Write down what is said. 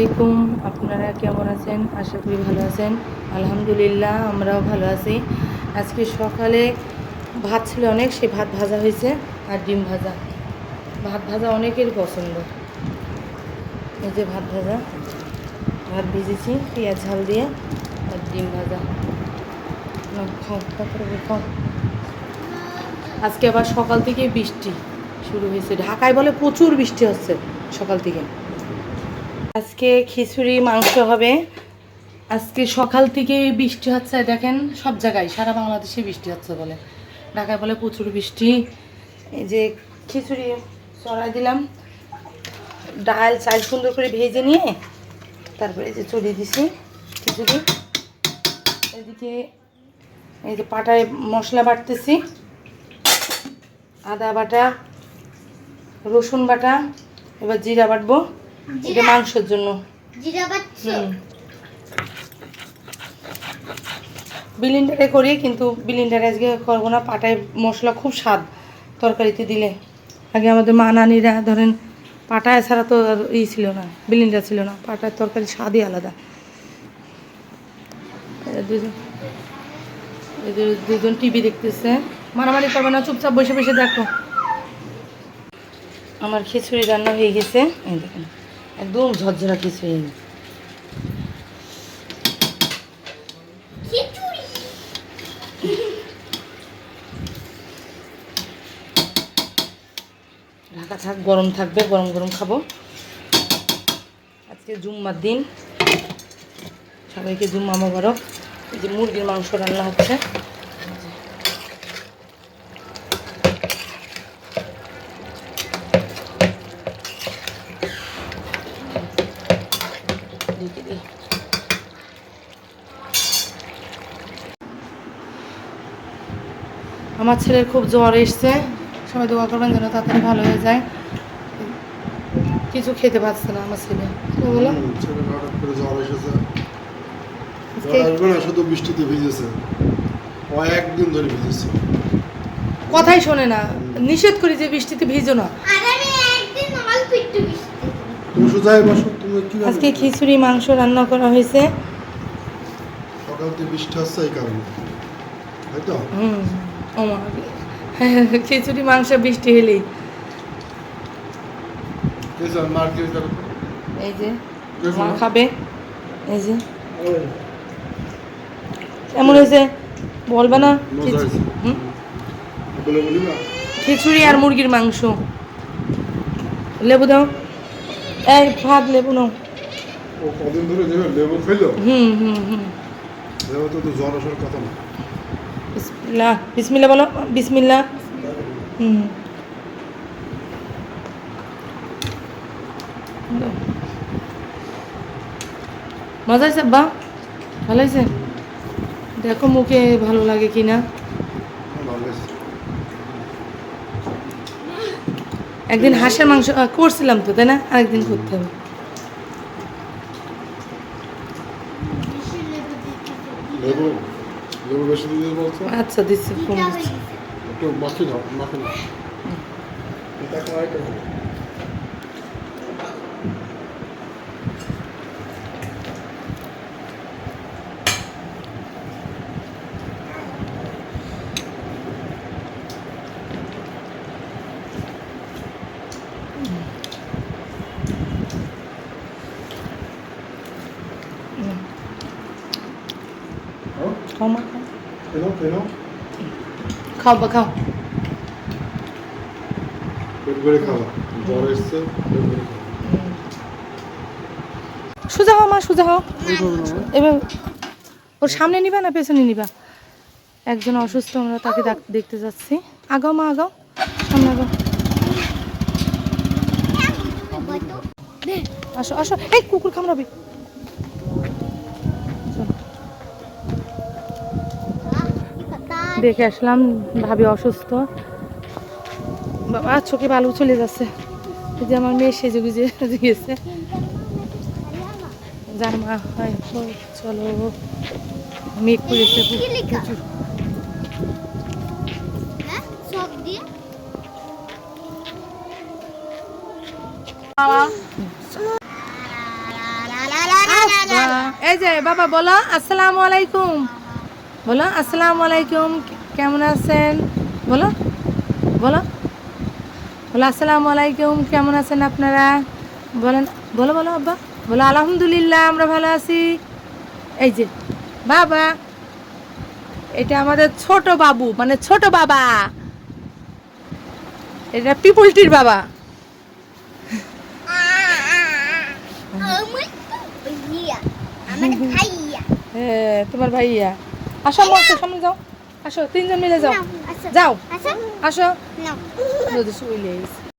আলাইকুম, আপনারা কেমন আছেন? আশা করি ভালো আছেন। আলহামদুলিল্লাহ আমরাও ভালো আছি। আজকে সকালে ভাত ছিল অনেক, সে ভাত ভাজা হয়েছে আর ডিম ভাজা। ভাত ভাজা অনেকের পছন্দ। এই যে ভাত ভাজা, ভাত ভেজেছি পেঁয়াজ ঝাল দিয়ে আর ডিম ভাজা। না খাও, তারপরে খাও। আজকে আবার সকাল থেকে বৃষ্টি শুরু হয়েছে। ঢাকায় বলে প্রচুর বৃষ্টি হচ্ছে সকাল থেকে। আজকে খিচুড়ি মাংস হবে। আজকে সকাল থেকে বৃষ্টি হচ্ছে, দেখেন সব জায়গায় সারা বাংলাদেশে বৃষ্টি হচ্ছে বলে। ঢাকায় বলে প্রচুর বৃষ্টি। এই যে খিচুড়ি চড়াই দিলাম, ডাল চাল সুন্দর করে ভেজে নিয়ে তারপরে এই যে চড়িয়ে দিছি খিচুড়ি। এদিকে এই যে পাটায় মশলা বাটতেছি, আদা বাটা, রসুন বাটা, এবার জিরা বাটবো। এটা মাংসের জন্য ব্লেন্ডারে করি, কিন্তু ব্লেন্ডারে আজকে করবো না। পাটায় মশলা খুব স্বাদ তরকারিতে দিলে। আগে আমাদের মা নানিরা ধরেন পাটায় ছাড়া তো আর ছিল না, ব্লেন্ডার ছিল না। পাটায় তরকারি স্বাদই আলাদা। দুজন টিভি দেখতেছে, মারামারি করবে না, চুপচাপ বসে বসে দেখো। আমার খিচুড়ি রান্না হয়ে গেছে, এই দেখুন একদম ঝরঝরা খিচুড়ি। ঢাকা থাক, গরম থাকবে, গরম গরম খাবো। আজকে জুম্মার দিন, সবাইকে জুম্মা মোবারক। এই যে মুরগির মাংস রান্না হচ্ছে। আমার ছেলের খুব জ্বর এসছে, সবাই দোয়া করবেন যেন তাড়াতাড়ি ভালো হয়ে যায়। কিছু খেতে পারছে না আমার ছেলে। বলো জ্বর এসেছে, শুধু বৃষ্টিতে ভিজেছে, একদিন ধরে ভিজেছে, কথাই শোনে না। নিষেধ করি যে বৃষ্টিতে ভিজো না। আজকে খিচুড়ি মাংস রান্না করা হয়েছে। সকাল থেকে বৃষ্টি হচ্ছে এই কারণে, তাই তো? খিচুড়ি মাংস বৃষ্টি হলেই এই যে মা খাবে। এই যে এমন হয়েছে বলবে না। খিচুড়ি আর মুরগির মাংস। লেবু দাও, এই ভাত লেবু নাও। কদিন ধরে লেবু খাইলো। লেবু তো জ্বর আসার কথা না। বিসমিল্লাহ, বিসমিল্লাহ বলো, বিসমিল্লাহ। মজা হয়েছে বা ভালো হয়েছে? দেখো মুখে ভালো লাগে কিনা। একদিন হাঁসের মাংস করছিলাম তো, তাই না? আরেকদিন করতে হবে। আচ্ছা দিচ্ছি, কম দিচ্ছি। খাও মা, খাও বা খাও। সোজা হও মা, সোজা হও। এবার ওর সামনে নিবা না পেছনে নিবা? একজন অসুস্থ, আমরা তাকে দেখতে যাচ্ছি। আগাও মা, আগাও, সামনে আগাও। আসো আসো, এই কুকুর কামড়াবে। দেখে আসলাম, ভাবি অসুস্থ। বাবা চোখে বালু চলে যাচ্ছে। এই যে আমার মেয়ে সেজে গুজে গেছে। যার মা হয় চলো, মেঘ করেছে প্রচুর। এই যে বাবা বলো আসসালামু আলাইকুম, বলো আসসালামু আলাইকুম, কেমন আছেন? বলো বলো বলো আসসালামু আলাইকুম, কেমন আছেন আপনারা? বলেন, বলো বলো আব্বা, বলো আলহামদুলিল্লাহ আমরা ভালো আছি। এই যে বাবা, এটা আমাদের ছোট বাবু, মানে ছোট বাবা, এটা পিপুলটির বাবা। হ্যাঁ তোমার ভাইয়া। আসো আমার সামনে যাও, আসো তিনজন মিলে যাও, যাও আসো।